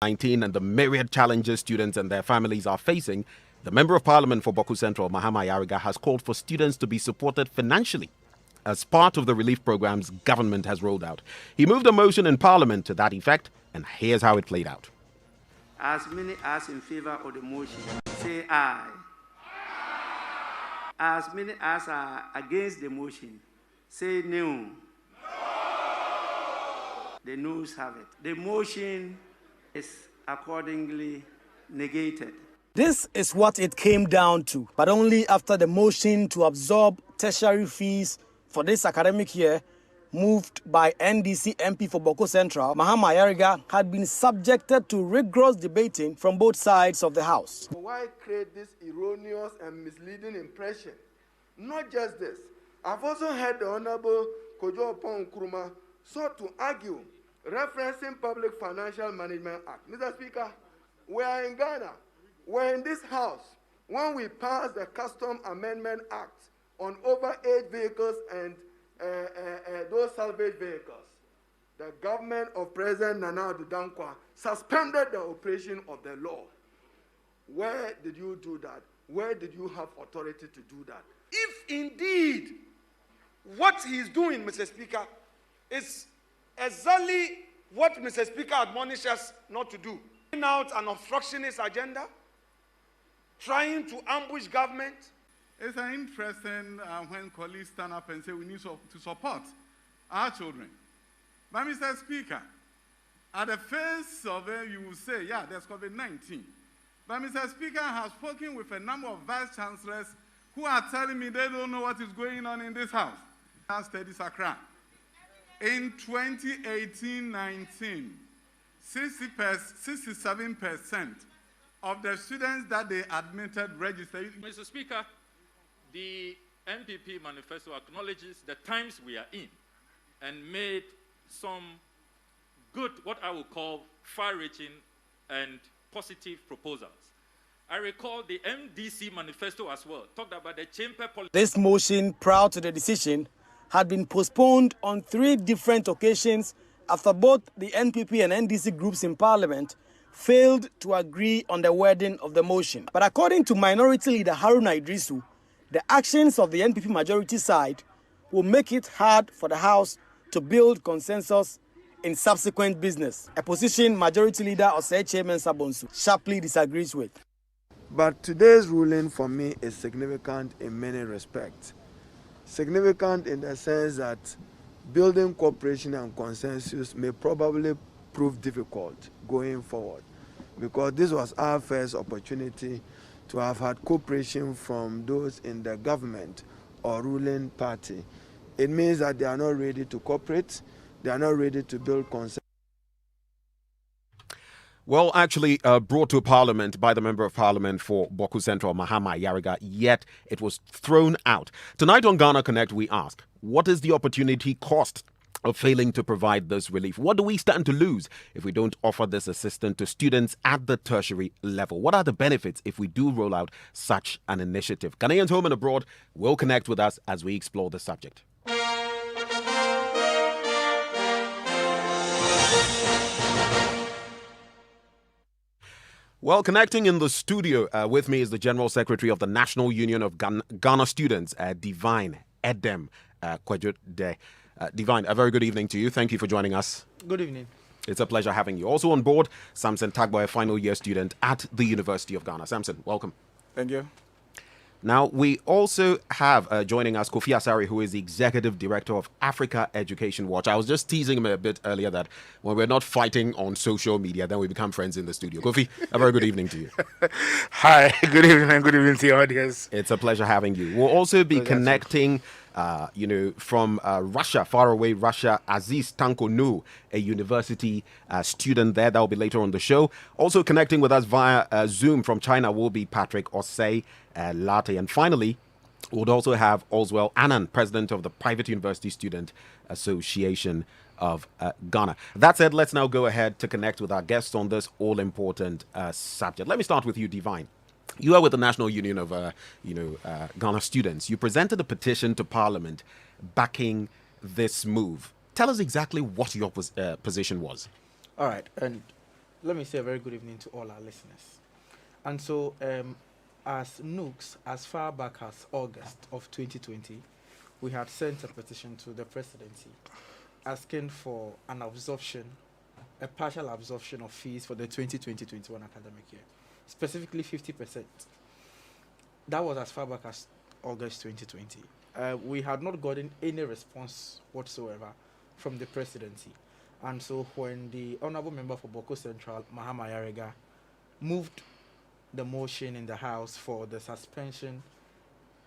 19 and the myriad challenges students and their families are facing, the Member of Parliament for Boku Central, Mahama Yariga, has called for students to be supported financially as part of the relief programs government has rolled out. He moved a motion in Parliament to that effect, and here's how it played out. As many as in favor of the motion, say aye. As many as are against the motion, say no. The noes have it. The motion is accordingly negated. This is what it came down to, but only after the motion to absorb tertiary fees for this academic year, moved by NDC MP for Boku Central, Mahama Yariga, had been subjected to rigorous debating from both sides of the House. Why create this erroneous and misleading impression? Not just this. I've also heard the Honorable Kojo Opon Nkrumah sought to argue, referencing Public Financial Management Act. Mr. Speaker, we are in Ghana. We're in this House when we passed the Custom Amendment Act on overage vehicles and those salvage vehicles. The government of President Nana Addo Dankwa suspended the operation of the law. Where did you do that? Where did you have authority to do that? If indeed what he is doing, Mr. Speaker, is exactly what Mr. Speaker admonished us not to do, putting out an obstructionist agenda, trying to ambush government. It's an interesting when colleagues stand up and say we need to support our children. But Mr. Speaker, at the face of it, you will say, yeah, there's COVID-19. But Mr. Speaker, I have spoken with a number of vice chancellors who are telling me they don't know what is going on in this house. Studies Accra. In 2018-19, 67% of the students that they admitted registered. Mr. Speaker, the NPP manifesto acknowledges the times we are in and made some good, what I would call far-reaching and positive proposals. I recall the MDC manifesto as well, talked about the chamber policy. This motion, prior to the decision, had been postponed on 3 different occasions after both the NPP and NDC groups in Parliament failed to agree on the wording of the motion. But according to Minority Leader Haruna Idrisu, the actions of the NPP majority side will make it hard for the House to build consensus in subsequent business, a position Majority Leader Osei Chairman Sabonsu sharply disagrees with. But today's ruling for me is significant in many respects. Significant in the sense that building cooperation and consensus may probably prove difficult going forward, because this was our first opportunity to have had cooperation from those in the government or ruling party. It means that they are not ready to cooperate, they are not ready to build consensus. Well, actually brought to Parliament by the Member of Parliament for Boku Central, Mahama Yariga, yet it was thrown out. Tonight on Ghana Connect, we ask, what is the opportunity cost of failing to provide this relief? What do we stand to lose if we don't offer this assistance to students at the tertiary level? What are the benefits if we do roll out such an initiative? Ghanaians home and abroad will connect with us as we explore the subject. Well, connecting in the studio with me is the General Secretary of the National Union of Ghana Students, Divine Edem Kwajude. Divine, a very good evening to you. Thank you for joining us. Good evening. It's a pleasure having you. Also on board, Samson Tagbo, a final year student at the University of Ghana. Samson, welcome. Thank you. Now, we also have joining us Kofi Asari, who is the Executive Director of Africa Education Watch. I was just teasing him a bit earlier that when we're not fighting on social media, then we become friends in the studio. Kofi, a very good evening to you. Hi, good evening and good evening to your audience. It's a pleasure having you. We'll also be connecting from Russia, far away Russia, Aziz Tankonu, a university student there. That will be later on the show. Also connecting with us via Zoom from China will be Patrick Osei Latte. And finally, we'll also have Oswell Annan, president of the Private University Student Association of Ghana. That said, let's now go ahead to connect with our guests on this all-important subject. Let me start with you, Divine. You are with the National Union of Ghana Students. You presented a petition to Parliament backing this move. Tell us exactly what your position was. All right, and let me say a very good evening to all our listeners. And so, as Nooks, as far back as August of 2020, we had sent a petition to the presidency asking for an absorption, a partial absorption of fees for the 2020-21 academic year, specifically 50%. That was as far back as August 2020. We had not gotten any response whatsoever from the presidency. And so when the Honorable Member for Boko Central, Mahama Yarega, moved the motion in the House for the suspension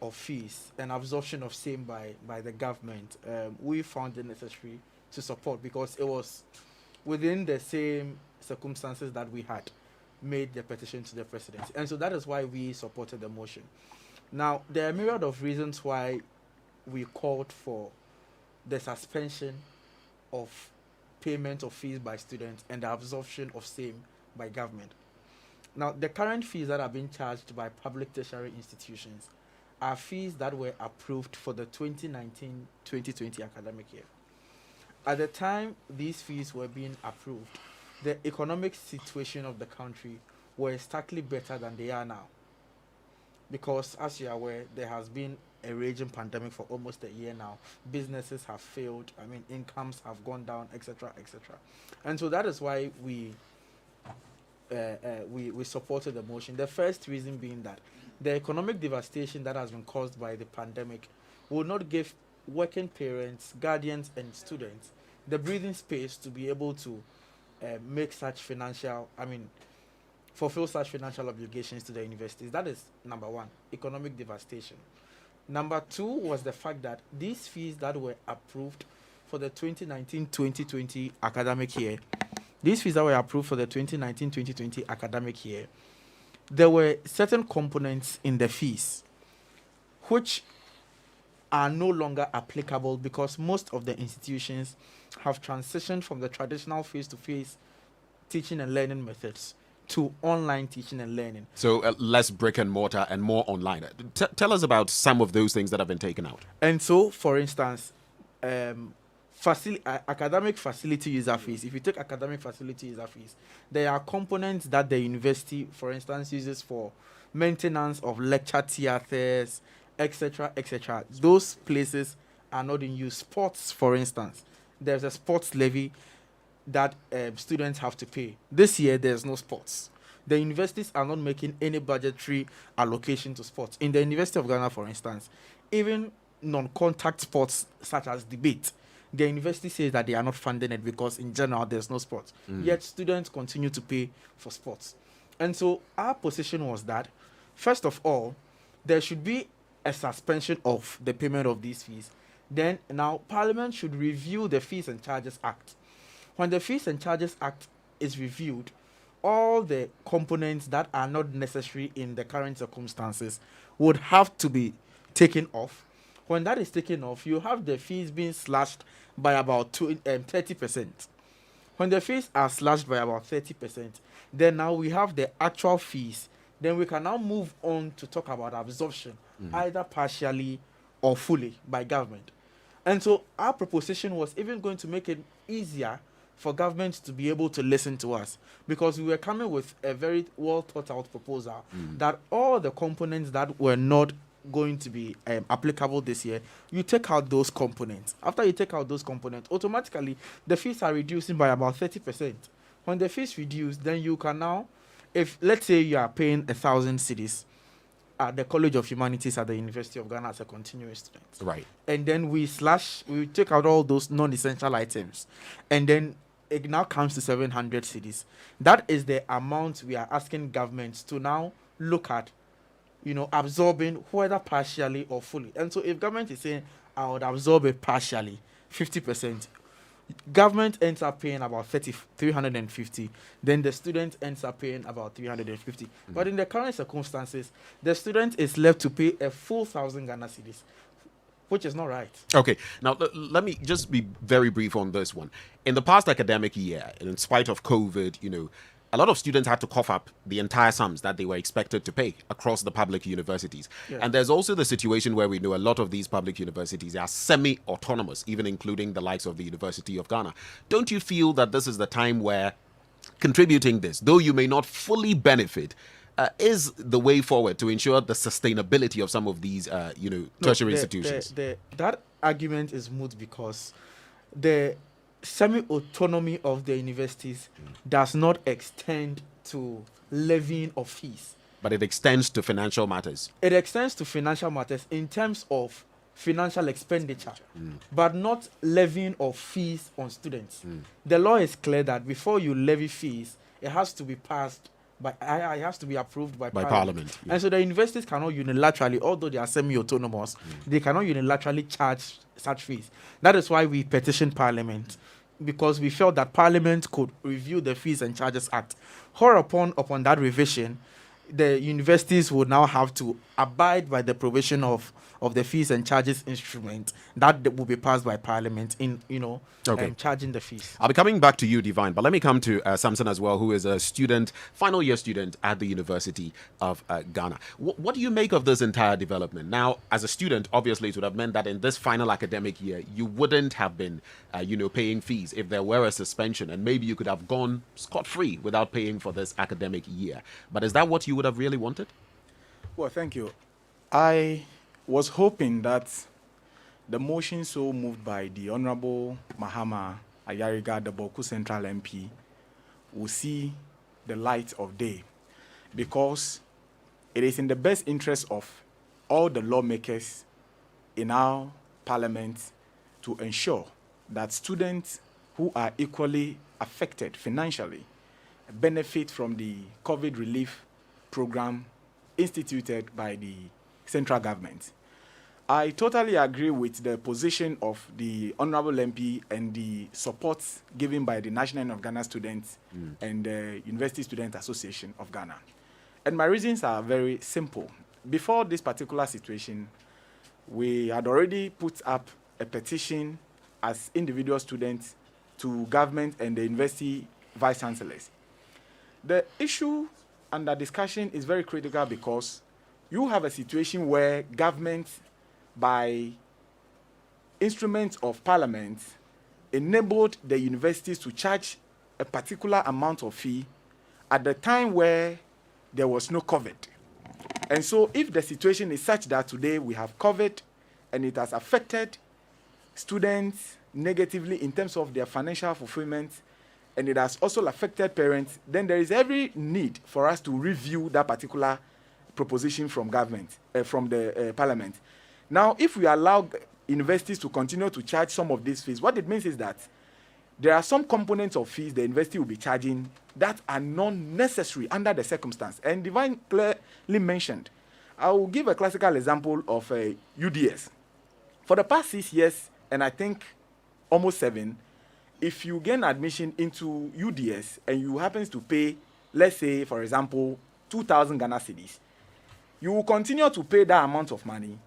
of fees and absorption of same by the government, we found it necessary to support because it was within the same circumstances that we had made the petition to the presidency. And so that is why we supported the motion. Now, there are a myriad of reasons why we called for the suspension of payment of fees by students and the absorption of same by government. Now, the current fees that are being charged by public tertiary institutions are fees that were approved for the 2019-2020 academic year. At the time these fees were being approved, the economic situation of the country was starkly better than they are now. Because, as you are aware, there has been a raging pandemic for almost a year now. Businesses have failed. I mean, incomes have gone down, etc., etc. And so that is why we supported the motion. The first reason being that the economic devastation that has been caused by the pandemic will not give working parents, guardians, and students the breathing space to be able to make such fulfill such financial obligations to the universities. That is number one, economic devastation. Number two was the fact that these fees that were approved for the 2019-2020 academic year, there were certain components in the fees which are no longer applicable because most of the institutions have transitioned from the traditional face-to-face teaching and learning methods to online teaching and learning. So less brick and mortar and more online. Tell us about some of those things that have been taken out. And so, for instance, academic facility user fees. If you take academic facility user fees, there are components that the university, for instance, uses for maintenance of lecture theaters, etc., etc. Those places are not in use. Sports, for instance, there's a sports levy that students have to pay. This year, there's no sports. The universities are not making any budgetary allocation to sports. In the University of Ghana, for instance, even non-contact sports such as debate, the university says that they are not funding it because in general there's no sports. Yet students continue to pay for sports. And so our position was that, first of all, there should be a suspension of the payment of these fees. Then now Parliament should review the Fees and Charges Act. When the Fees and Charges Act is reviewed, all the components that are not necessary in the current circumstances would have to be taken off. When that is taken off, you have the fees being slashed by about 30%. When the fees are slashed by about 30%, then now we have the actual fees. Then we can now move on to talk about absorption, either partially or fully by government. And so our proposition was even going to make it easier for government to be able to listen to us, because we were coming with a very well thought out proposal that all the components that were not going to be applicable this year, you take out those components. After you take out those components, automatically the fees are reducing by about 30%. When the fees reduce, then you can now, if let's say you are paying 1,000 cedis at the College of Humanities at the University of Ghana as a continuous student, right? And then we take out all those non-essential items, and then it now comes to 700 cedis. That is the amount we are asking governments to now look at, absorbing whether partially or fully. And so if government is saying, I would absorb it partially, 50%, government ends up paying about 350, then the student ends up paying about 350. But in the current circumstances, the student is left to pay a full 1,000 Ghana cedis, which is not right. Okay, now let me just be very brief on this one. In the past academic year, and in spite of COVID, a lot of students had to cough up the entire sums that they were expected to pay across the public universities. Yeah. And there's also the situation where we know a lot of these public universities are semi-autonomous, even including the likes of the University of Ghana. Don't you feel that this is the time where contributing this, though you may not fully benefit, is the way forward to ensure the sustainability of some of these, tertiary institutions? That argument is moot because the semi-autonomy of the universities does not extend to levying of fees. But it extends to financial matters. It extends to financial matters in terms of financial expenditure, but not levying of fees on students. The law is clear that before you levy fees, it has to be passed by, it has to be approved by Parliament. Yeah. And so the universities cannot unilaterally, although they are semi-autonomous, they cannot unilaterally charge such fees. That is why we petitioned Parliament, because we felt that Parliament could review the Fees and Charges Act. Upon that revision, the universities would now have to abide by the provision of the fees and charges instrument that will be passed by Parliament in, charging the fees. I'll be coming back to you, Divine, but let me come to Samson as well, who is a student, final year student at the University of Ghana. What do you make of this entire development? Now, as a student, obviously, it would have meant that in this final academic year, you wouldn't have been, paying fees if there were a suspension, and maybe you could have gone scot-free without paying for this academic year. But is that what you would have really wanted? Well, thank you. I was hoping that the motion so moved by the Honorable Mahama Ayariga, the Boku Central MP, will see the light of day, because it is in the best interest of all the lawmakers in our parliament to ensure that students who are equally affected financially benefit from the COVID relief program instituted by the central government. I totally agree with the position of the Honorable MP and the support given by the National Union of Ghana Students and the University Student Association of Ghana. And my reasons are very simple. Before this particular situation, we had already put up a petition as individual students to government and the university vice chancellors. The issue under discussion is very critical because you have a situation where government, by instruments of parliament, enabled the universities to charge a particular amount of fee at the time where there was no COVID. And so if the situation is such that today we have COVID and it has affected students negatively in terms of their financial fulfillment, and it has also affected parents, then there is every need for us to review that particular proposition from government, from the parliament. Now, if we allow universities to continue to charge some of these fees, what it means is that there are some components of fees the university will be charging that are non-necessary under the circumstance. And Divine clearly mentioned, I will give a classical example of UDS. For the past 6 years, and I think almost 7, if you gain admission into UDS and you happen to pay, let's say, for example, 2,000 Ghana cedis, you will continue to pay that amount of money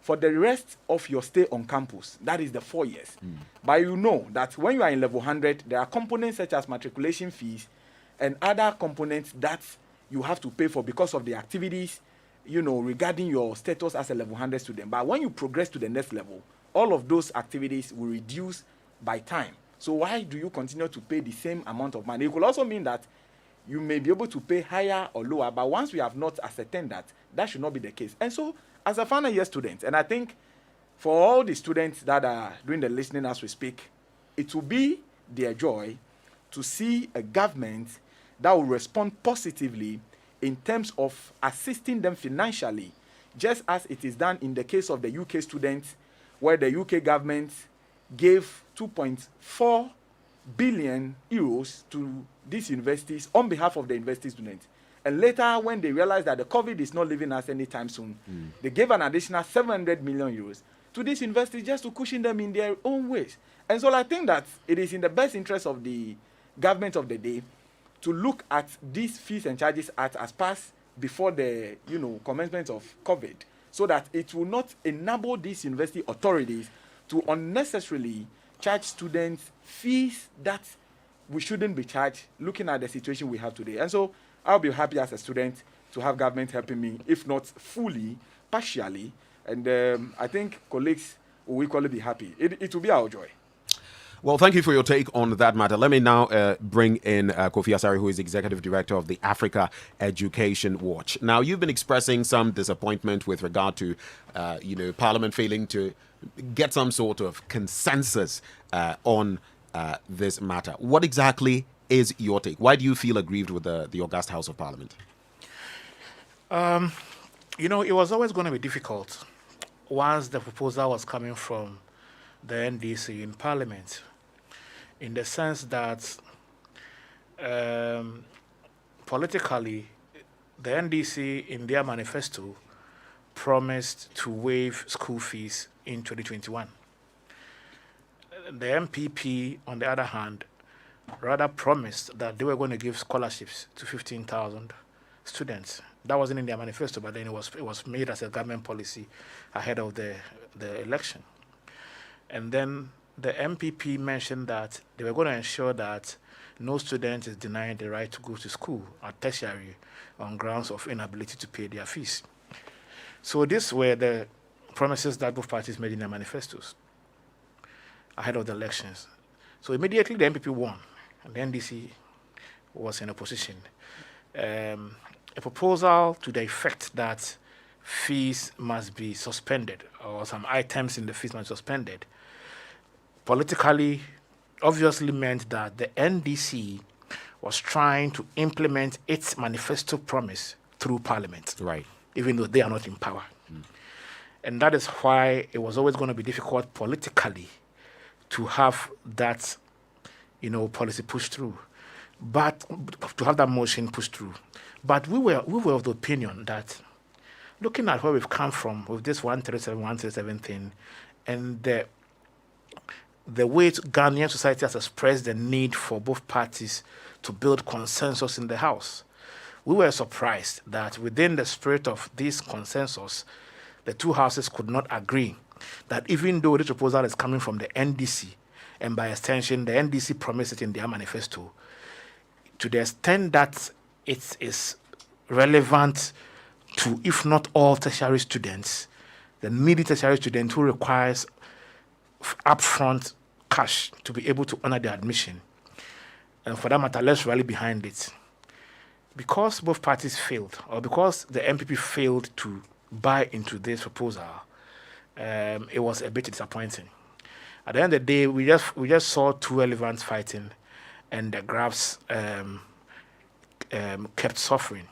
for the rest of your stay on campus. That is the 4 years. But you know that when you are in level 100, there are components such as matriculation fees and other components that you have to pay for because of the activities, regarding your status as a level 100 student. But when you progress to the next level, all of those activities will reduce by time. So why do you continue to pay the same amount of money? It could also mean that you may be able to pay higher or lower, but once we have not ascertained that, that should not be the case. And so, as a final year student, and I think for all the students that are doing the listening as we speak, it will be their joy to see a government that will respond positively in terms of assisting them financially, just as it is done in the case of the UK students, where the UK government gave 2.4 billion euros to these universities on behalf of the university students. And later, when they realized that the COVID is not leaving us anytime soon, they gave an additional 700 million euros to these universities just to cushion them in their own ways. And so I think that it is in the best interest of the government of the day to look at these Fees and Charges Act as passed before the commencement of COVID, so that it will not enable these university authorities to unnecessarily charge students fees that we shouldn't be charged, looking at the situation we have today. And so I'll be happy as a student to have government helping me, if not fully, partially. And I think colleagues will equally be happy. It will be our joy. Well, thank you for your take on that matter. Let me now bring in Kofi Asare, who is Executive Director of the Africa Education Watch. Now, you've been expressing some disappointment with regard to, Parliament failing to get some sort of consensus on this matter. What exactly is your take? Why do you feel aggrieved with the August House of Parliament? It was always going to be difficult once the proposal was coming from the NDC in Parliament, in the sense that politically, the NDC in their manifesto promised to waive school fees in 2021. The MPP, on the other hand, rather promised that they were going to give scholarships to 15,000 students. That wasn't in their manifesto, but then it was made as a government policy ahead of the election. And then the MPP mentioned that they were going to ensure that no student is denied the right to go to school at tertiary on grounds of inability to pay their fees. So these were the promises that both parties made in their manifestos ahead of the elections. So immediately the MPP won, and the NDC was in opposition. A proposal to the effect that fees must be suspended, or some items in the fees must be suspended, politically obviously meant that the NDC was trying to implement its manifesto promise through Parliament, right? Even though they are not in power. And that is why it was always going to be difficult politically to have that, policy pushed through, but to have that motion pushed through. But we were of the opinion that, looking at where we've come from with this 137 thing, and the way Ghanaian society has expressed the need for both parties to build consensus in the House, we were surprised that within the spirit of this consensus, the two houses could not agree that even though this proposal is coming from the NDC, and by extension, the NDC promised it in their manifesto, to the extent that it is relevant to, if not all tertiary students, the needy tertiary student who requires upfront cash to be able to honor their admission. And for that matter, let's rally behind it. Because both parties failed, or because the MPP failed to buy into this proposal, it was a bit disappointing. At the end of the day, we just saw two elephants fighting, and the graphs kept suffering.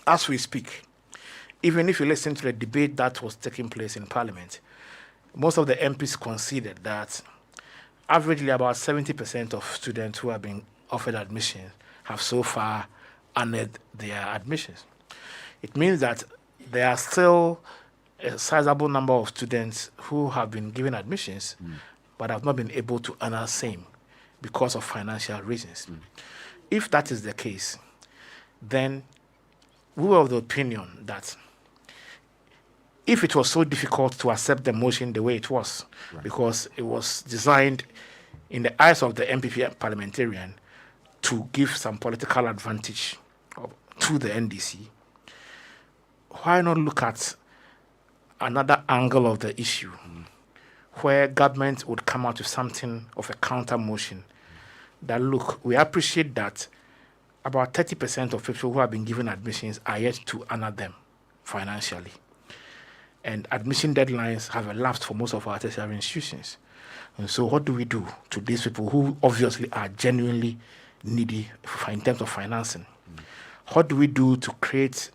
As we speak, even if you listen to the debate that was taking place in Parliament, most of the MPs conceded that averagely about 70% of students who have been offered admission have so far honored their admissions. It means that there are still a sizable number of students who have been given admissions but have not been able to honor same because of financial reasons. If that is the case, then we were of the opinion that if it was so difficult to accept the motion the way it was, because it was designed in the eyes of the MPP parliamentarian to give some political advantage to the NDC, why not look at another angle of the issue where government would come out with something of a counter motion that, look, we appreciate that about 30% of people who have been given admissions are yet to honor them financially. And admission deadlines have elapsed for most of our tertiary institutions. And so what do we do to these people who obviously are genuinely needy in terms of financing? What do we do to create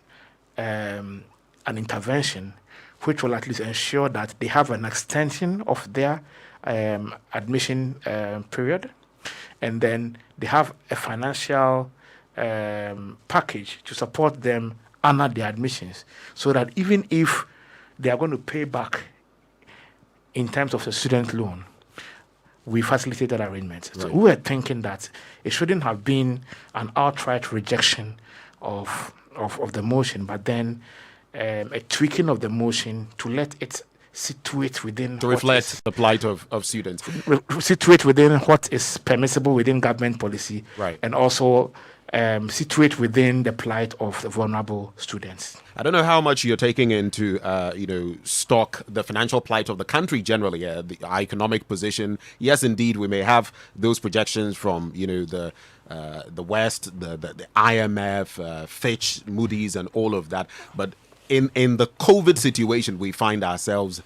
an intervention which will at least ensure that they have an extension of their admission period, and then they have a financial package to support them honor their admissions, so that even if they are going to pay back in terms of the student loan, we facilitated arrangements. Right. So we were thinking that it shouldn't have been an outright rejection of the motion, but then a tweaking of the motion to let it situate within... To reflect the plight of students. Situate within what is permissible within government policy, right, and also situate within the plight of the vulnerable students. I don't know how much you're taking into, stock the financial plight of the country generally, our economic position. Yes, indeed, we may have those projections from, the West, the IMF, Fitch, Moody's, and all of that. But in the COVID situation we find ourselves,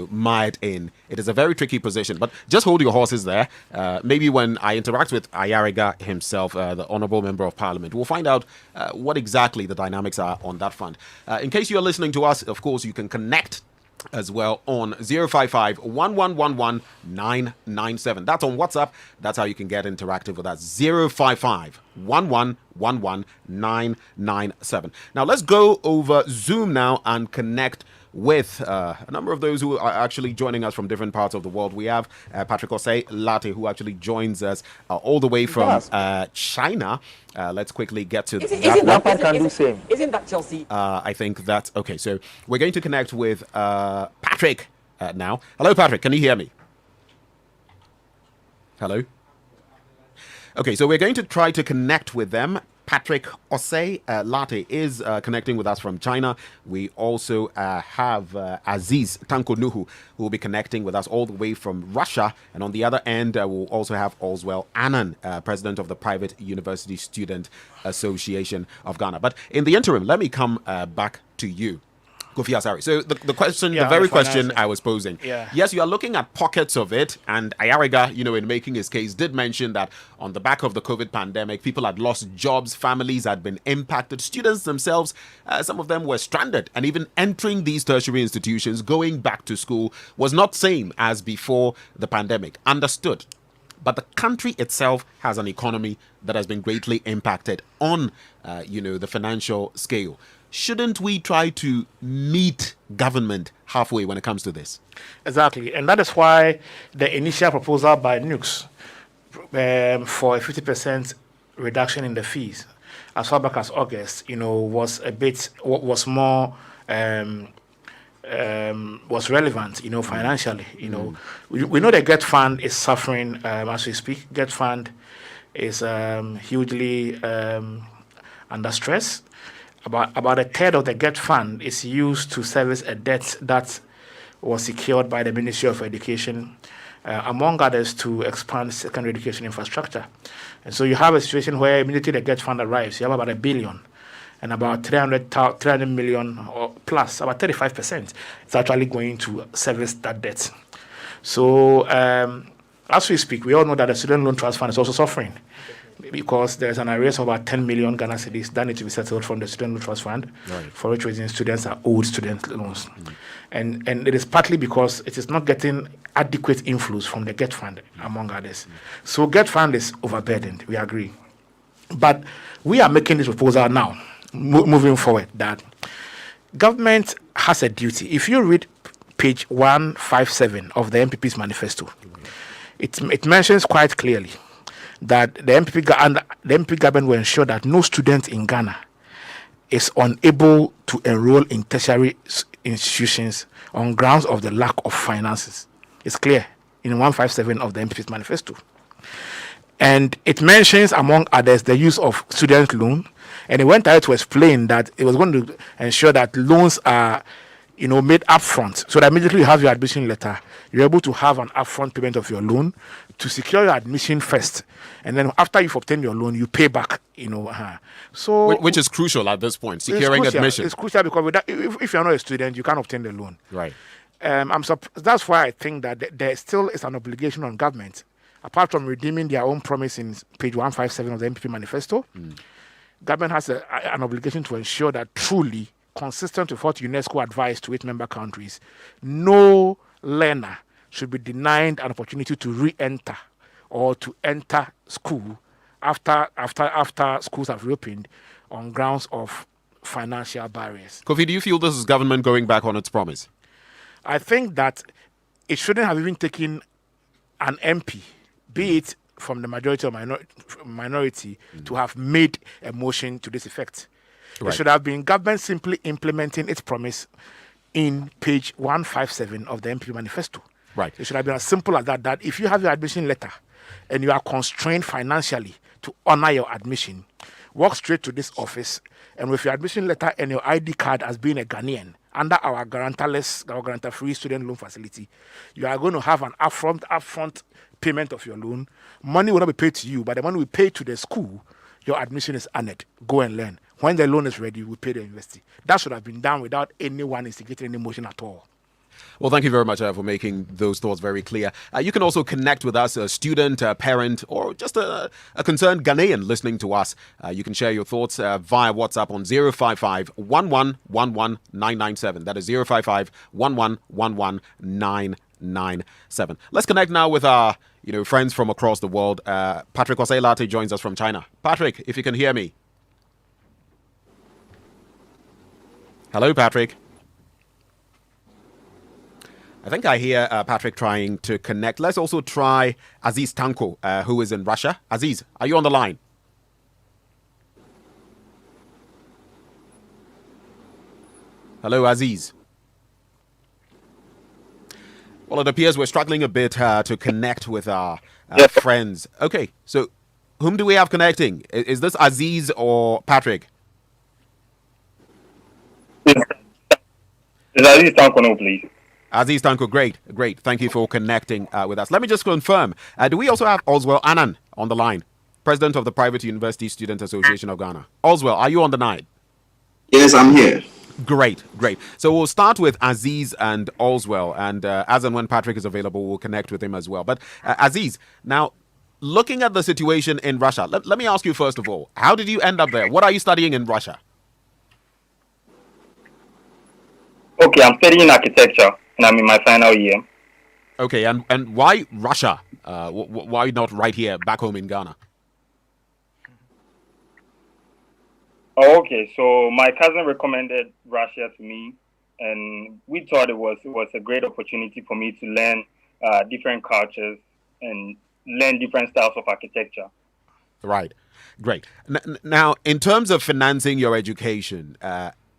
mired in, it is a very tricky position. But just hold your horses there. Maybe when I interact with Ayariga himself, the Honourable Member of Parliament, we'll find out what exactly the dynamics are on that front. In case you're listening to us, of course, you can connect as well on 055 1111 997. That's on WhatsApp. That's how you can get interactive with us. 055 1111 997. Now let's go over Zoom now and connect with a number of those who are actually joining us from different parts of the world. We have Patrick Osei Latte, who actually joins us all the way from China. Let's quickly get to that. Isn't that Chelsea? I think that's okay. So we're going to connect with Patrick now. Hello, Patrick. Can you hear me? Hello? Okay, so we're going to try to connect with them. Patrick Osei Latte is connecting with us from China. We also have Aziz Tanko Nuhu, who will be connecting with us all the way from Russia. And on the other end, we'll also have Oswell Annan, president of the Private University Student Association of Ghana. But in the interim, let me come back to you, Kofi Asare. So the question, the very question I was posing. Yes, you are looking at pockets of it, and Ayariga, in making his case, did mention that on the back of the COVID pandemic, people had lost jobs, families had been impacted, students themselves, some of them were stranded, and even entering these tertiary institutions, going back to school, was not same as before the pandemic. Understood. But the country itself has an economy that has been greatly impacted on, the financial scale. Shouldn't we try to meet government halfway when it comes to this? Exactly. And that is why the initial proposal by NUCS for a 50% reduction in the fees as far back as August, was more was relevant, financially. We know the GET Fund is suffering as we speak. GET Fund is hugely under stress. About a third of the GET Fund is used to service a debt that was secured by the Ministry of Education, among others, to expand secondary education infrastructure. And so you have a situation where immediately the GET Fund arrives, you have about $1 billion, and about 300 million or plus, about 35%, is actually going to service that debt. So as we speak, we all know that the Student Loan Trust Fund is also suffering, because there's an arrears of about 10 million Ghana cedis that need to be settled from the Student Loan Trust Fund, for which reason students are owed student loans. And it is partly because it is not getting adequate inflows from the GET Fund, among others. So GET Fund is overburdened, we agree. But we are making this proposal now, moving forward, that government has a duty. If you read page 157 of the MPP's manifesto, it mentions quite clearly that the MPP government will ensure that no student in Ghana is unable to enroll in tertiary institutions on grounds of the lack of finances. It's clear in 157 of the MPP's manifesto. And it mentions, among others, the use of student loan. And it went ahead to explain that it was going to ensure that loans are made upfront, so that immediately you have your admission letter, you're able to have an upfront payment of your loan to secure your admission first, and then after you've obtained your loan, you pay back. So which is crucial at this point, securing admission. It's crucial because without, if you're not a student, you can't obtain the loan. Right. That's why I think that there still is an obligation on government, apart from redeeming their own promise in page 157 of the MPP manifesto. Government has an obligation to ensure that truly, consistent with what UNESCO advised to its member countries, no learner should be denied an opportunity to re-enter or to enter school after schools have reopened on grounds of financial barriers. Kofi, do you feel this is government going back on its promise? I think that it shouldn't have even taken an MP, be it from the majority or minority, to have made a motion to this effect. It should have been government simply implementing its promise in page 157 of the MP manifesto. Right. It should have been as simple as that if you have your admission letter and you are constrained financially to honor your admission, walk straight to this office, and with your admission letter and your ID card as being a Ghanaian under our guarantor-free student loan facility, you are going to have an upfront payment of your loan. Money will not be paid to you, but the money we pay to the school. Your admission is honored. Go and learn. When the loan is ready, we pay the university. That should have been done without anyone instigating any motion at all. Well, thank you very much for making those thoughts very clear. You can also connect with us, a student, a parent, or just a concerned Ghanaian listening to us. You can share your thoughts via WhatsApp on 055 1111997. That is 055 1111997. Let's connect now with our friends from across the world. Patrick Oseilate joins us from China. Patrick, if you can hear me. Hello, Patrick. I think I hear Patrick trying to connect. Let's also try Aziz Tanko, who is in Russia. Aziz, are you on the line? Hello, Aziz. Well, it appears we're struggling a bit to connect with our friends. Okay, so whom do we have connecting? Is this Aziz or Patrick? It's Aziz Tanko, please. Aziz Tanko, great. Thank you for connecting with us. Let me just confirm. Do we also have Oswell Annan on the line, President of the Private University Student Association of Ghana? Oswell, are you on the line? Yes, I'm here. Great. So we'll start with Aziz and Oswell, and as and when Patrick is available, we'll connect with him as well. But Aziz, now, looking at the situation in Russia, let me ask you first of all, how did you end up there? What are you studying in Russia? Okay, I'm studying architecture, and I'm in my final year. Okay, and why Russia? Why not right here, back home in Ghana? Oh, okay, so my cousin recommended Russia to me, and we thought it was a great opportunity for me to learn different cultures and learn different styles of architecture. Right, great. Now, in terms of financing your education,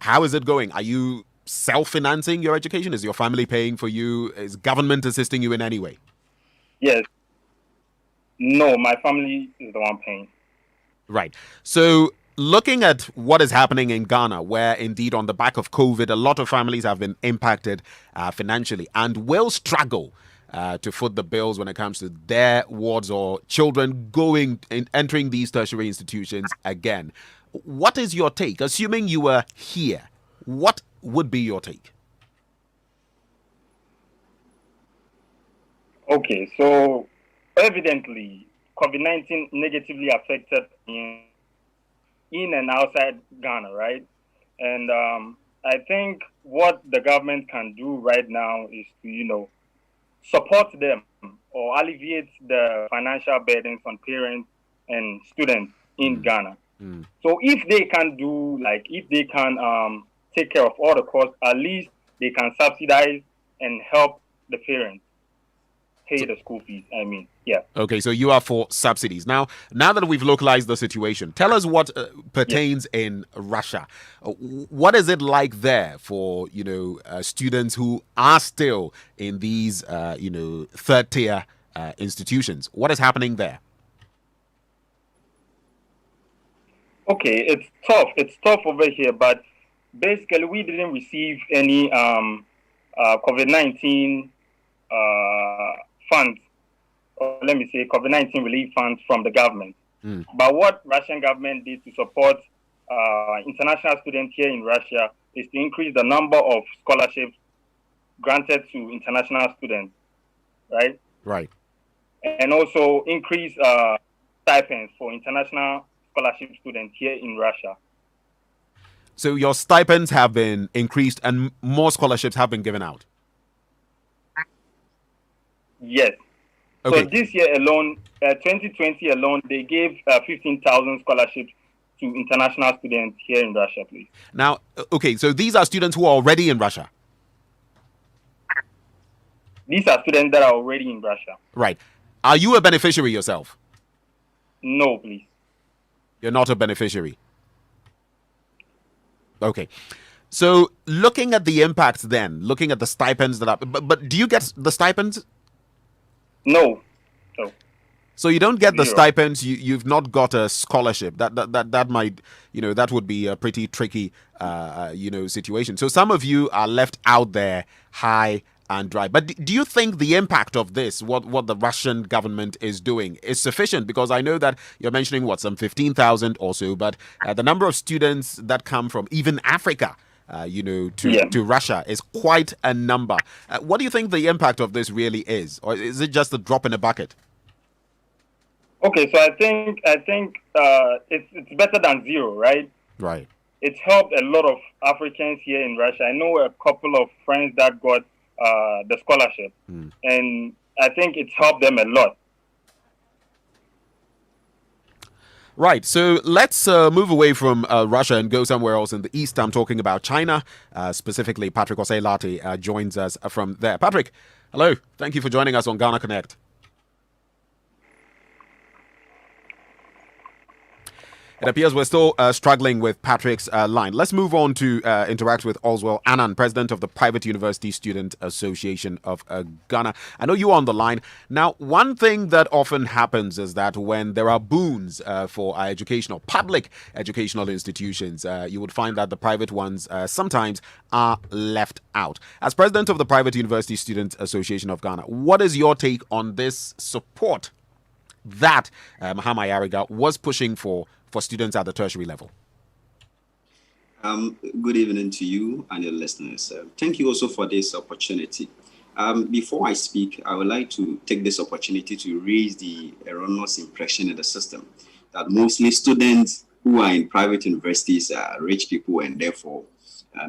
how is it going? Are you self-financing your education? Is your family paying for you? Is government assisting you in any way? Yes. No, my family is the one paying. Right. So looking at what is happening in Ghana, where indeed on the back of COVID, a lot of families have been impacted financially and will struggle to foot the bills when it comes to their wards or children entering these tertiary institutions again. What is your take? Assuming you were here, what would be your take? Okay, so evidently, COVID-19 negatively affected in and outside Ghana, right? And I think what the government can do right now is to, support them or alleviate the financial burdens on parents and students in Ghana. So if they can take care of all the costs, at least they can subsidize and help the parents pay the school fees. Okay, so you are for subsidies. Now that we've localized the situation, tell us what pertains in Russia. What is it like there for students who are still in these third tier institutions? What is happening there? Okay, it's tough. It's tough over here, but basically we didn't receive any COVID-19 funds, or let me say COVID-19 relief funds from the government. But what Russian government did to support international students here in Russia is to increase the number of scholarships granted to international students, right? Right. And also increase stipends for international scholarship students here in Russia. So your stipends have been increased and more scholarships have been given out? Yes. Okay. So this year alone, 2020 alone, they gave 15,000 scholarships to international students here in Russia, please. Now, okay, so these are students who are already in Russia? These are students that are already in Russia. Right. Are you a beneficiary yourself? No, please. You're not a beneficiary? Okay. So looking at the impacts then, looking at the stipends that are... But do you get the stipends? No. So you don't get the Zero. stipends. You've not got a scholarship. That might, that would be a pretty tricky situation. So some of you are left out there high and dry. But do you think the impact of this, what the Russian government is doing, is sufficient? Because I know that you're mentioning some 15,000 or so, but the number of students that come from even Africa, to Russia is quite a number. What do you think the impact of this really is, or is it just a drop in a bucket? Okay, so I think it's better than zero, right? Right. It's helped a lot of Africans here in Russia. I know a couple of friends that got the scholarship, and I think it's helped them a lot. Right, so let's move away from Russia and go somewhere else in the East. I'm talking about China, specifically Patrick Oseilate joins us from there. Patrick, hello. Thank you for joining us on Ghana Connect. It appears we're still struggling with Patrick's line. Let's move on to interact with Oswald Annan, president of the Private University Student Association of Ghana. I know you're on the line. Now, one thing that often happens is that when there are boons for public educational institutions, you would find that the private ones sometimes are left out. As president of the Private University Student Association of Ghana, what is your take on this support that Mahama Ayariga was pushing for students at the tertiary level? Good evening to you and your listeners. Thank you also for this opportunity. Before I speak, I would like to take this opportunity to raise the erroneous impression in the system that mostly students who are in private universities are rich people and therefore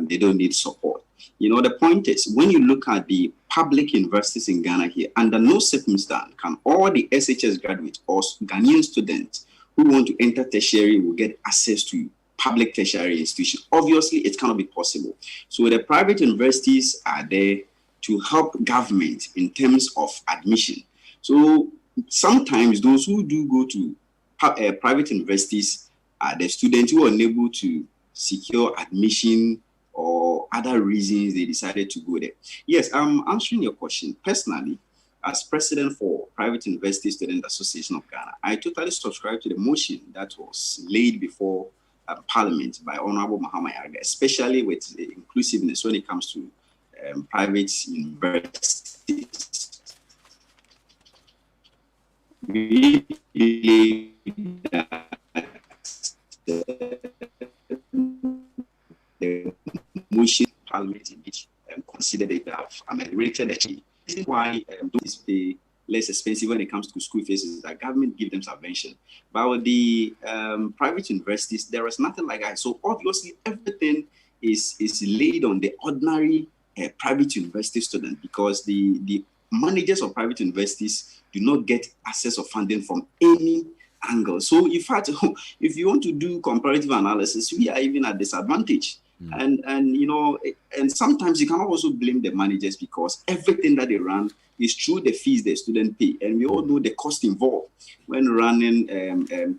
they don't need support. The point is, when you look at the public universities in Ghana here, under no circumstance can all the SHS graduates or Ghanaian students who want to enter tertiary will get access to public tertiary institutions. Obviously, it cannot be possible. So the private universities are there to help government in terms of admission. So sometimes those who do go to private universities are the students who are unable to secure admission or other reasons they decided to go there. Yes, I'm answering your question. Personally, as president for Private University Student Association of Ghana, I totally subscribe to the motion that was laid before Parliament by Honorable Mahama Ayariga, especially with inclusiveness when it comes to private universities. We believe that the motion Parliament indeed considered it have ameliorated the change. This is why those pay less expensive when it comes to school fees is that government give them subvention. But with the private universities, there is nothing like that. So obviously everything is laid on the ordinary private university student, because the managers of private universities do not get access of funding from any angle. So in fact, if you want to do comparative analysis, we are even at disadvantage. And sometimes you cannot also blame the managers, because everything that they run is through the fees the student pay, and we all know the cost involved when running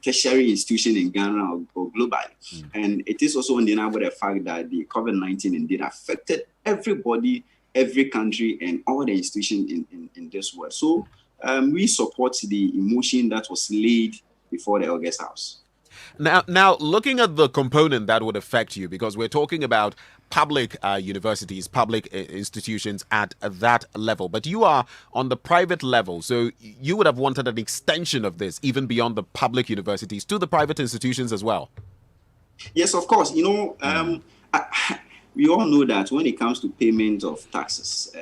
tertiary institution in Ghana or globally. And it is also undeniable the fact that the COVID-19 indeed affected everybody, every country, and all the institutions in this world. So we support the motion that was laid before the August House. Now, looking at the component that would affect you, because we're talking about public universities, public institutions at that level, but you are on the private level, so you would have wanted an extension of this even beyond the public universities to the private institutions as well. Yes, of course. We all know that when it comes to payment of taxes,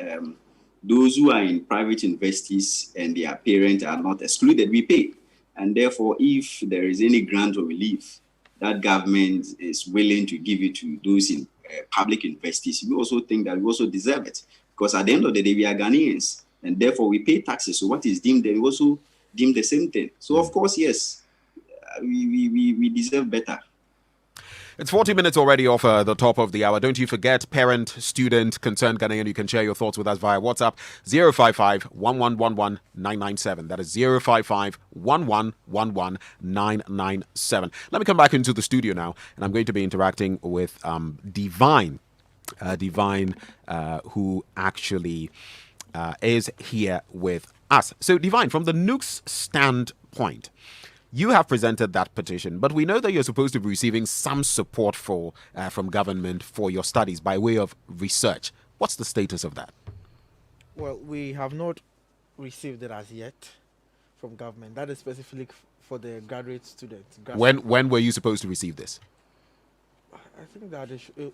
those who are in private universities and their parents are not excluded, we pay. And therefore, if there is any grant or relief that government is willing to give it to those in public universities, we also think that we also deserve it. Because at the end of the day, we are Ghanaians, and therefore we pay taxes. So what is deemed, we also deem the same thing. So of course, yes, we deserve better. It's 40 minutes already off the top of the hour. Don't you forget, parent, student, concerned Ghanaian. You can share your thoughts with us via WhatsApp 055-1111-997. That is 055-1111-997. Let me come back into the studio now, and I'm going to be interacting with Divine. Divine, who actually is here with us. So, Divine, from the NUC's standpoint, you have presented that petition, but we know that you're supposed to be receiving some support from government for your studies by way of research. What's the status of that? Well, we have not received it as yet from government. That is specifically for the graduate students. When were you supposed to receive this? I think that it's been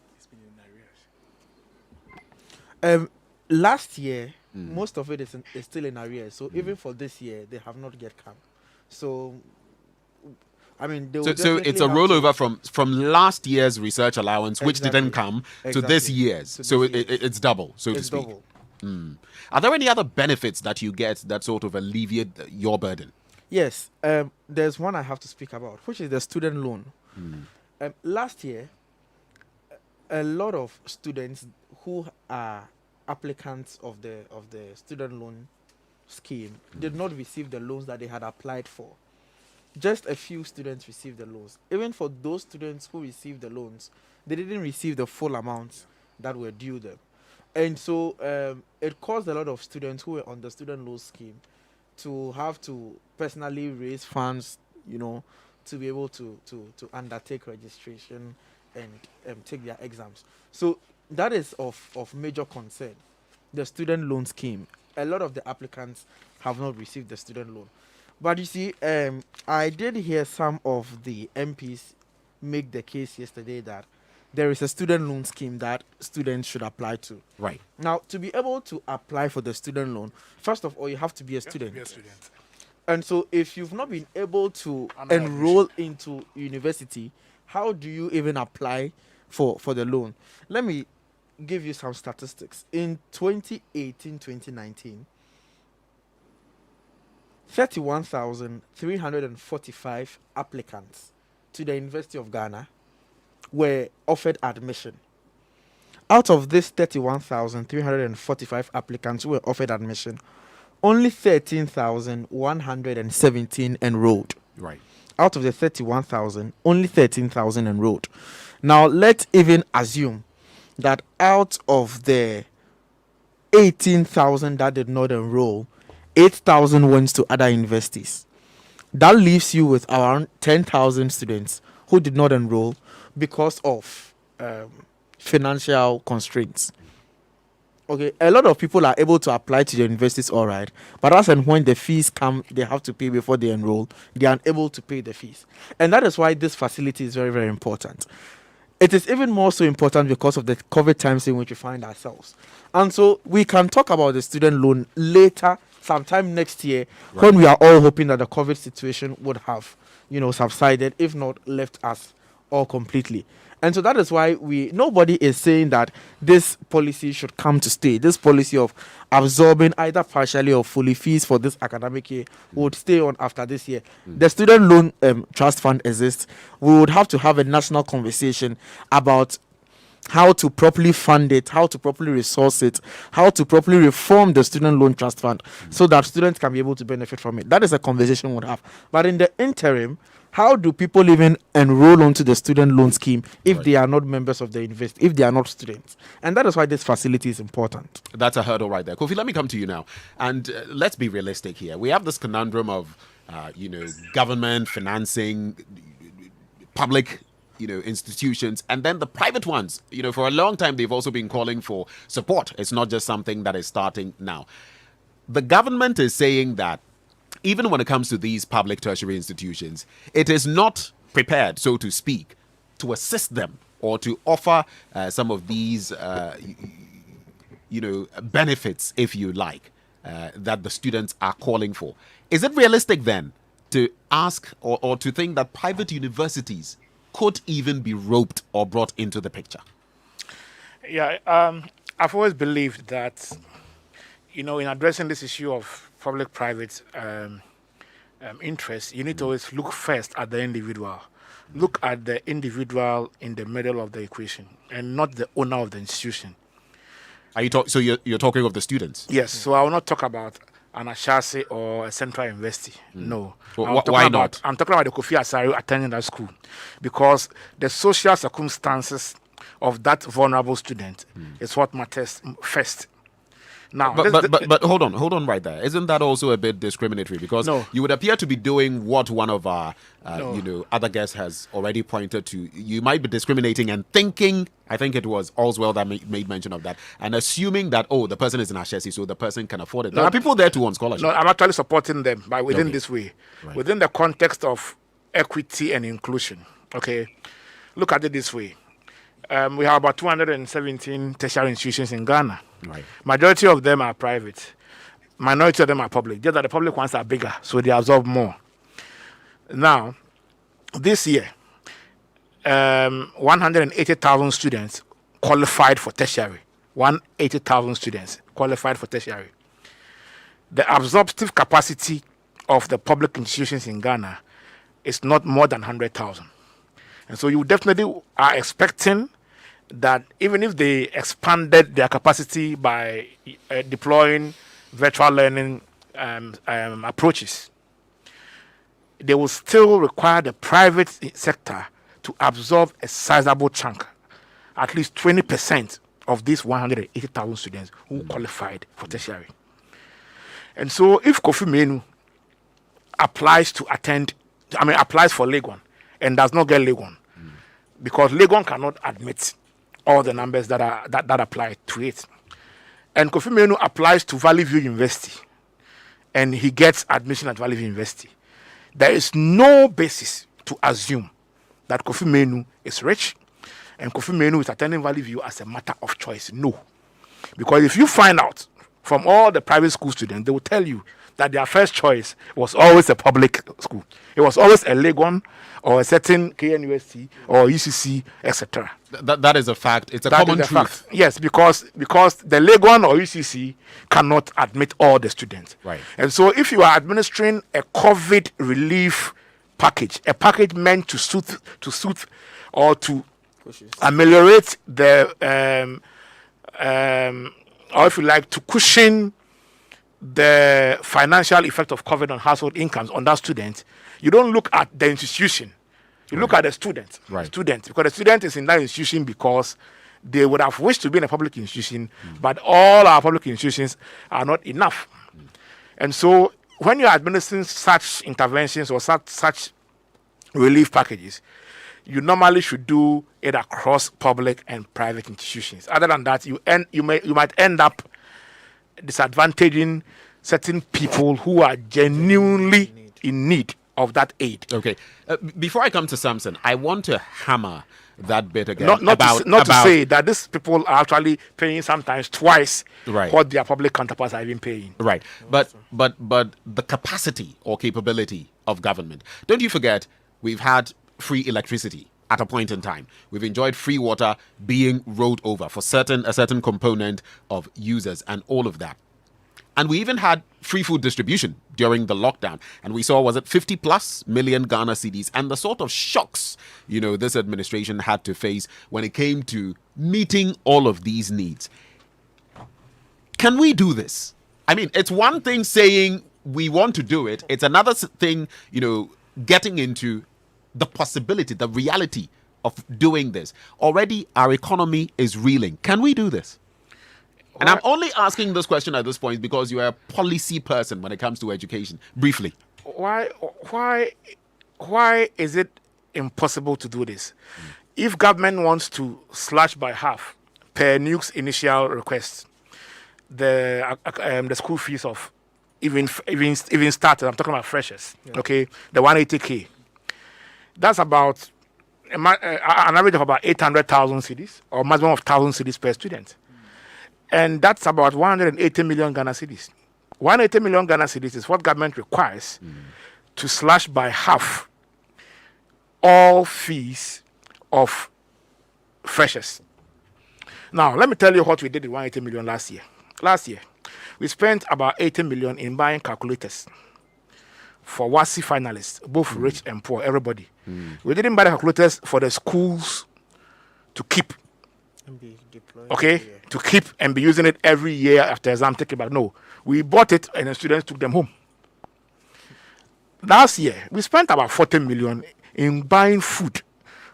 in arrears. Last year, most of it is still in arrears. So even for this year, they have not yet come. So, I mean, they will so it's a rollover from last year's research allowance, which didn't come, to this year's. So it's double, so to speak. Double. Are there any other benefits that you get that sort of alleviate your burden? Yes, there's one I have to speak about, which is the student loan. Last year, a lot of students who are applicants of the student loan scheme did not receive the loans that they had applied for. Just a few students received the loans. Even for those students who received the loans, they didn't receive the full amounts that were due them. And so it caused a lot of students who were on the student loan scheme to have to personally raise funds, to be able to undertake registration and take their exams. So that is of major concern. The student loan scheme. A lot of the applicants have not received the student loan. But you see, I did hear some of the MPs make the case yesterday that there is a student loan scheme that students should apply to. Right. Now, to be able to apply for the student loan, first of all, you have to be a student. And so if you've not been able to enroll into university, how do you even apply for the loan? Let me give you some statistics. In 2018-2019, 31,345 applicants to the University of Ghana were offered admission. Out of this 31,345 applicants who were offered admission, only 13,117 enrolled. Right. Out of the 31,000, only 13,000 enrolled. Now, let's even assume that out of the 18,000 that did not enroll, 8,000 went to other universities. That leaves you with around 10,000 students who did not enroll because of financial constraints. Okay, a lot of people are able to apply to the universities, all right, but as and when the fees come, they have to pay before they enroll. They are unable to pay the fees, and that is why this facility is very, very important. It is even more so important because of the COVID times in which we find ourselves, and so we can talk about the student loan later, sometime next year, when we are all hoping that the COVID situation would have, subsided, if not left us all completely. And so that is why nobody is saying that this policy should come to stay. This policy of absorbing either partially or fully fees for this academic year would stay on after this year. The student loan trust fund exists. We would have to have a national conversation about how to properly fund it, how to properly resource it, how to properly reform the student loan trust fund so that students can be able to benefit from it. That is a conversation we'll have. But in the interim, how do people even enroll onto the student loan scheme if they are not members of the university, if they are not students? And that is why this facility is important. That's a hurdle right there. Kofi, let me come to you now. And let's be realistic here. We have this conundrum of, government financing public institutions, and then the private ones. For a long time, they've also been calling for support. It's not just something that is starting now. The government is saying that even when it comes to these public tertiary institutions, it is not prepared, so to speak, to assist them or to offer some of these, benefits, if you like, that the students are calling for. Is it realistic then to ask or to think that private universities could even be roped or brought into the picture? Yeah, I've always believed that, in addressing this issue of public-private interests, you need to always look first at the individual. Look at the individual in the middle of the equation and not the owner of the institution. Are you so you're talking of the students? Yes. So I will not talk about an Ashase or a central university. No. Why not? I'm talking about the Kofi Asare attending that school, because the social circumstances of that vulnerable student is what matters first. Now, but hold on right there. Isn't that also a bit discriminatory? Because you would appear to be doing what one of our other guests has already pointed to. You might be discriminating and thinking. I think it was Allswell that made mention of that, and assuming that the person is in Ashesi, so the person can afford it. There are people there too on scholarship. No, I'm actually supporting them by within this way, within the context of equity and inclusion. Okay, look at it this way. We have about 217 tertiary institutions in Ghana. Right. Majority of them are private. Minority of them are public. Just that the public ones are bigger, so they absorb more. Now, this year, 180,000 students qualified for tertiary. 180,000 students qualified for tertiary. The absorptive capacity of the public institutions in Ghana is not more than 100,000. And so you definitely are expecting that even if they expanded their capacity by deploying virtual learning approaches, they will still require the private sector to absorb a sizable chunk, at least 20% of these 180,000 students who qualified for tertiary. And so if Kofi Menu applies for Legon and does not get Legon, because Legon cannot admit all the numbers that apply to it, and Kofi Menu applies to Valley View University and he gets admission at Valley View University, there is no basis to assume that Kofi Menu is rich and Kofi Menu is attending Valley View as a matter of choice. No. Because if you find out from all the private school students, they will tell you that their first choice was always a public school. It was always a Legon or a certain KNUST or UCC, etc. That is a fact. It's a common truth. Yes, because the Legon or UCC cannot admit all the students. Right. And so if you are administering a COVID relief package, a package meant to suit or to ameliorate the or if you like, to cushion the financial effect of COVID on household incomes on that student, you don't look at the institution. You look at the student. Right. Because the student is in that institution because they would have wished to be in a public institution, but all our public institutions are not enough. And so when you're administering such interventions or such relief packages, you normally should do it across public and private institutions. Other than that, you might end up disadvantaging certain people who are genuinely in need of that aid. Okay. Before I come to Samson, I want to hammer that bit again. Not to say that these people are actually paying sometimes twice what their public counterparts are even paying. Right. But the capacity or capability of government. Don't you forget, we've had free electricity at a point in time. We've enjoyed free water being rolled over for a certain component of users and all of that. And we even had free food distribution during the lockdown. And we saw, was it 50 plus million Ghana cedis, and the sort of shocks, this administration had to face when it came to meeting all of these needs. Can we do this? I mean, it's one thing saying we want to do it. It's another thing, getting into the possibility, the reality of doing this. Already our economy is reeling. Can we do this? And I'm only asking this question at this point because you are a policy person when it comes to education. Briefly. Why is it impossible to do this? If government wants to slash by half per NUC's initial request the school fees of even starters, I'm talking about freshers, okay, the 180K. That's about an average of about 800,000 cedis or maximum of 1,000 cedis per student. And that's about 180 million Ghana cedis. 180 million Ghana cedis is what government requires to slash by half all fees of freshers. Now, let me tell you what we did with 180 million last year. Last year, we spent about 80 million in buying calculators for WASI finalists, both rich and poor, everybody. We didn't buy the calculators for the schools to keep. To keep and be using it every year after exam taking back. No, we bought it and the students took them home. Last year, we spent about 40 million in buying food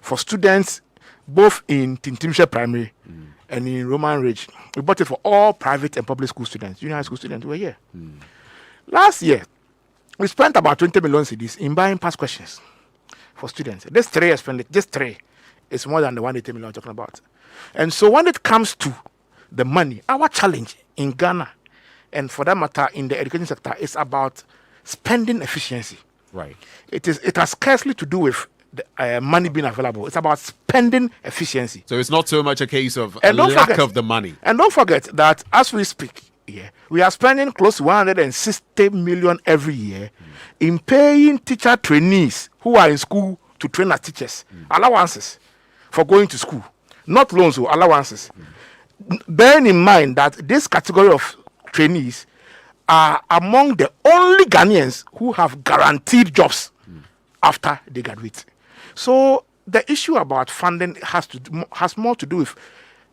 for students both in Tintimshe Primary and in Roman Ridge. We bought it for all private and public school students, junior high school students who were here. Last year, we spent about 20 million cedis in buying past questions for students. This tray is more than the 180 million I'm talking about. And so when it comes to the money, our challenge in Ghana, and for that matter in the education sector, is about spending efficiency. Right. It has scarcely to do with the, money being available. It's about spending efficiency. So it's not so much a case of a lack of the money. And don't forget that as we speak here, we are spending close to 160 million every year in paying teacher trainees who are in school to train as teachers, allowances for going to school, not loans or allowances. Bearing in mind that this category of trainees are among the only Ghanaians who have guaranteed jobs after they graduate. So the issue about funding has more to do with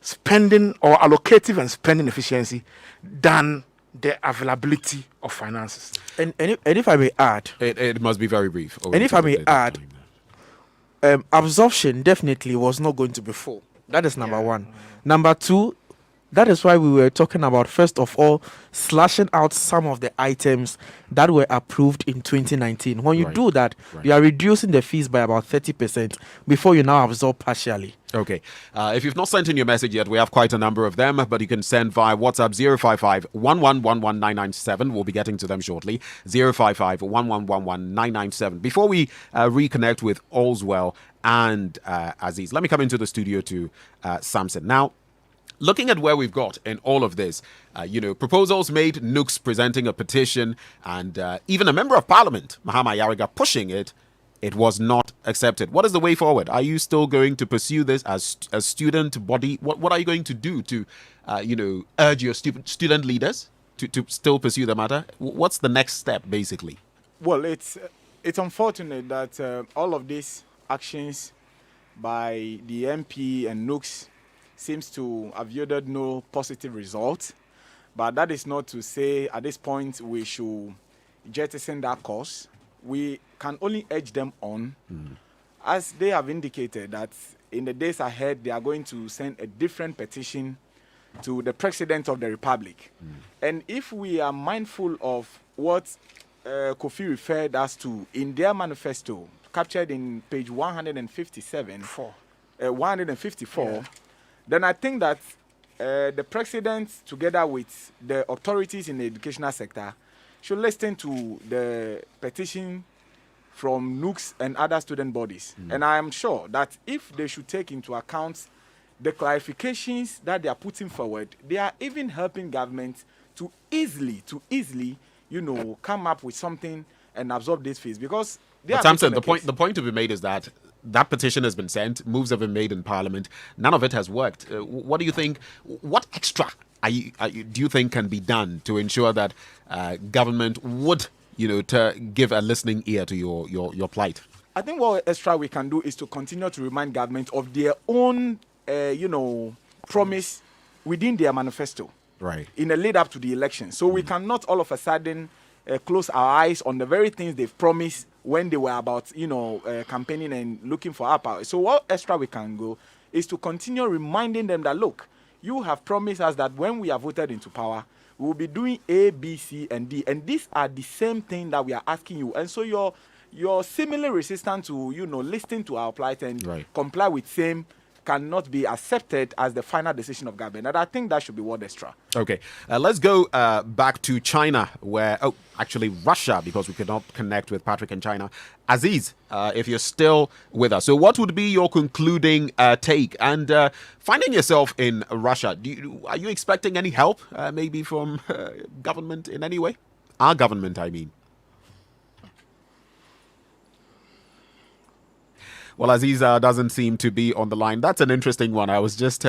spending or allocative and spending efficiency than the availability of finances. And if I may add, It must be very brief. and if I may add, absorption definitely was not going to be full. That is number one. Number two, that is why we were talking about, first of all, slashing out some of the items that were approved in 2019. When you do that, you are reducing the fees by about 30% before you now absorb partially. Okay. If you've not sent in your message yet, we have quite a number of them, but you can send via WhatsApp 055-1111-997. We'll be getting to them shortly. 055-1111-997. Before we reconnect with Allswell and Aziz, let me come into the studio to Samson. Now, looking at where we've got in all of this, proposals made, Nooks presenting a petition, and even a member of parliament, Mahama Yariga, pushing it, it was not accepted. What is the way forward? Are you still going to pursue this as a student body? What are you going to do to, urge your student leaders to still pursue the matter? What's the next step, basically? Well, it's unfortunate that all of these actions by the MP and Nooks seems to have yielded no positive result. But that is not to say at this point we should jettison that course. We can only urge them on, as they have indicated that in the days ahead they are going to send a different petition to the President of the Republic. And if we are mindful of what Kofi referred us to in their manifesto, captured in page 154, then I think that the President, together with the authorities in the educational sector, should listen to the petition from Nooks and other student bodies. And I am sure that if they should take into account the clarifications that they are putting forward, they are even helping government to easily, come up with something and absorb these fees. Because Samson, the point to be made is that petition has been sent, moves have been made in Parliament. None of it has worked. What do you think? What extra do you think can be done to ensure that government would, to give a listening ear to your plight? I think what extra we can do is to continue to remind government of their own, promise within their manifesto. Right. In the lead up to the election. So we cannot all of a sudden close our eyes on the very things they've promised when they were about, campaigning and looking for our power. So what extra we can go is to continue reminding them that, look, you have promised us that when we are voted into power, we will be doing A, B, C, and D. And these are the same thing that we are asking you. And so you're similarly resistant to, listening to our plight and comply with same cannot be accepted as the final decision of government. And I think that should be what extra. Okay. Let's go back to China, Russia, because we cannot connect with Patrick in China. Aziz, if you're still with us. So what would be your concluding take? And finding yourself in Russia, are you expecting any help, maybe from government in any way? Our government, I mean. Well, Aziz doesn't seem to be on the line. That's an interesting one. I was just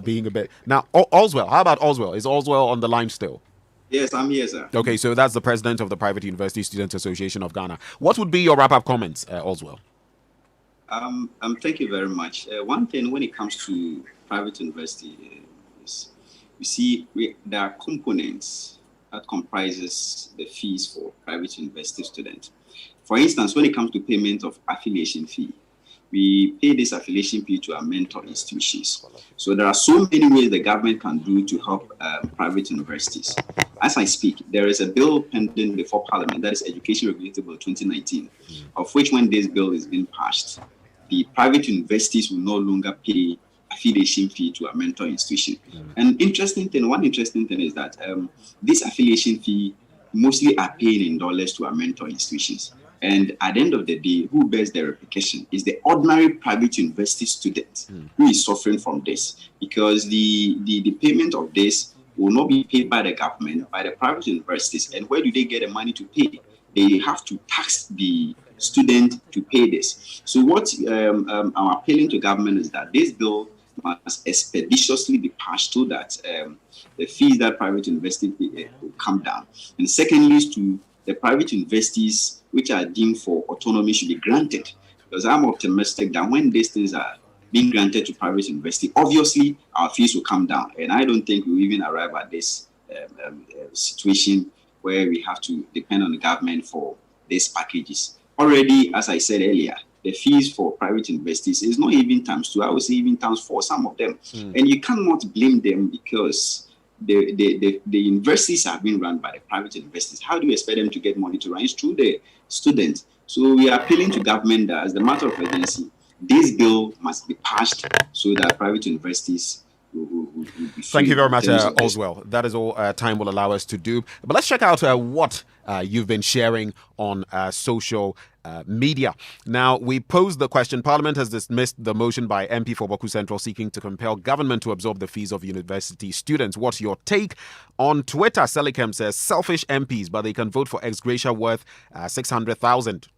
being a bit... Now, Allswell. How about Allswell? Is Allswell on the line still? Yes, I'm here, sir. Okay, so that's the president of the Private University Students Association of Ghana. What would be your wrap-up comments, Allswell? Thank you very much. One thing when it comes to private university is we see there are components that comprises the fees for private university students. For instance, when it comes to payment of affiliation fee, we pay this affiliation fee to our mentor institutions. So there are so many ways the government can do to help private universities. As I speak, there is a bill pending before Parliament, that is Education Regulatory Bill 2019, of which when this bill is being passed, the private universities will no longer pay affiliation fee to a mentor institution. And one interesting thing is that this affiliation fee mostly are paying in dollars to our mentor institutions. And at the end of the day, who bears the repercussion is the ordinary private university student who is suffering from this, because the payment of this will not be paid by the government, by the private universities. And where do they get the money to pay? They have to tax the student to pay this. So what I'm appealing to government is that this bill must expeditiously be passed so that the fees that private universities pay will come down. And secondly, is to the private universities which are deemed for autonomy should be granted, because I'm optimistic that when these things are being granted to private university, obviously our fees will come down. And I don't think we'll even arrive at this situation where we have to depend on the government for these packages. Already, as I said earlier, the fees for private universities is not even times 2, I would say even times 4, some of them. And you cannot blame them, because the universities are being run by the private universities. How do you expect them to get money to run? It's through the students. So we are appealing to government that as a matter of urgency, this bill must be passed so that private universities will be free. Thank you very much, Oswell. That is all time will allow us to do. But let's check out what you've been sharing on social media. Now, we posed the question. Parliament has dismissed the motion by MP for Boku Central seeking to compel government to absorb the fees of university students. What's your take? On Twitter, Selicam says, selfish MPs, but they can vote for ex gratia worth 600,000.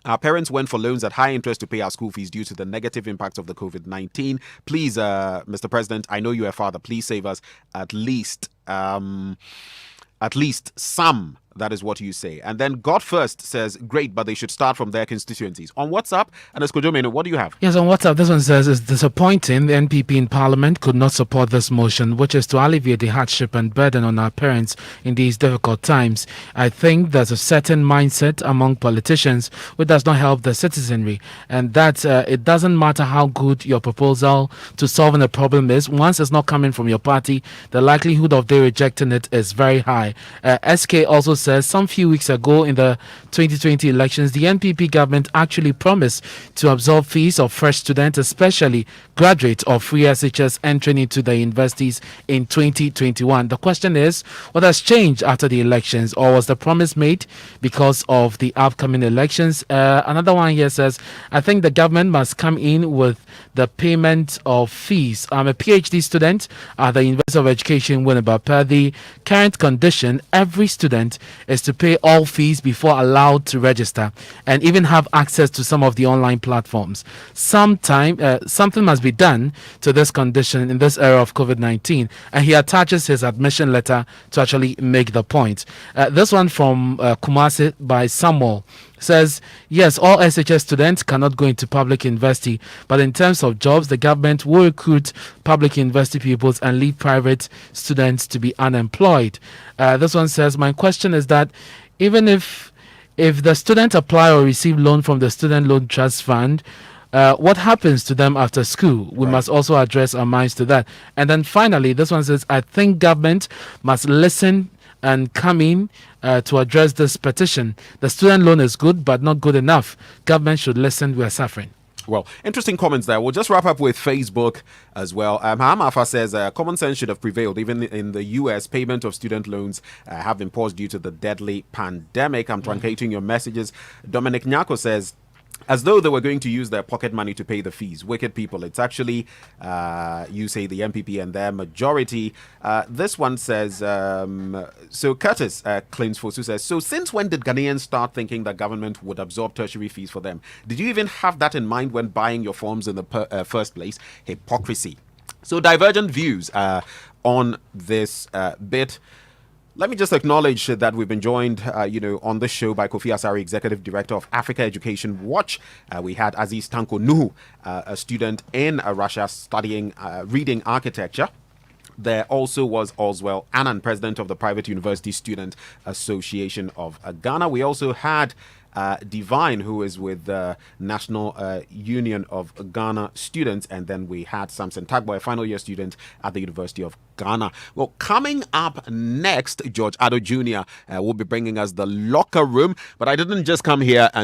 Our parents went for loans at high interest to pay our school fees due to the negative impacts of the COVID-19. Please, Mr. President, I know you're a father. Please save us at least some. That is what you say. And then God First says, great, but they should start from their constituencies. On WhatsApp, and Eskodjo, what do you have? Yes, on WhatsApp, this one says, it's disappointing the NPP in Parliament could not support this motion, which is to alleviate the hardship and burden on our parents in these difficult times. I think there's a certain mindset among politicians which does not help the citizenry, and that it doesn't matter how good your proposal to solving a problem is. Once it's not coming from your party, the likelihood of they rejecting it is very high. SK also says some few weeks ago in the 2020 elections, the NPP government actually promised to absorb fees of fresh students, especially graduates of free SHS entering into the universities in 2021. The question is, what has changed after the elections, or was the promise made because of the upcoming elections? Another one here says, I think the government must come in with the payment of fees. I'm a PhD student at the University of Education, Winneba. Per the current condition, every student is to pay all fees before allowed to register and even have access to some of the online platforms. Something must be done to this condition in this era of COVID-19, and he attaches his admission letter to actually make the point. This one from Kumasi by Samuel says, yes, all SHS students cannot go into public university, but in terms of jobs, the government will recruit public university pupils and leave private students to be unemployed. This one says, my question is that even if the student apply or receive loan from the Student Loan Trust Fund, what happens to them after school? We must also address our minds to that. And then finally, this one says, I think government must listen and come in to address this petition. The student loan is good, but not good enough. Government should listen. We are suffering. Well, interesting comments there. We'll just wrap up with Facebook as well. Hamafa says common sense should have prevailed. Even in the US, payment of student loans have been paused due to the deadly pandemic. I'm truncating your messages. Dominic Nyako says, as though they were going to use their pocket money to pay the fees. Wicked people. It's actually, you say, the MPP and their majority. This one says, so Curtis claims Fosu says, so since when did Ghanaians start thinking that government would absorb tertiary fees for them? Did you even have that in mind when buying your forms in the first place? Hypocrisy. So divergent views on this bit. Let me just acknowledge that we've been joined, on the show by Kofi Asari, Executive Director of Africa Education Watch. We had Aziz Tanko Nuhu, a student in Russia studying reading architecture. There also was Oswell Annan, President of the Private University Student Association of Ghana. We also had Divine, who is with the National Union of Ghana Students, and then we had Samson Tagbo, a final year student at the University of Ghana. Well, coming up next, George Addo Jr. Will be bringing us the locker room, but I didn't just come here and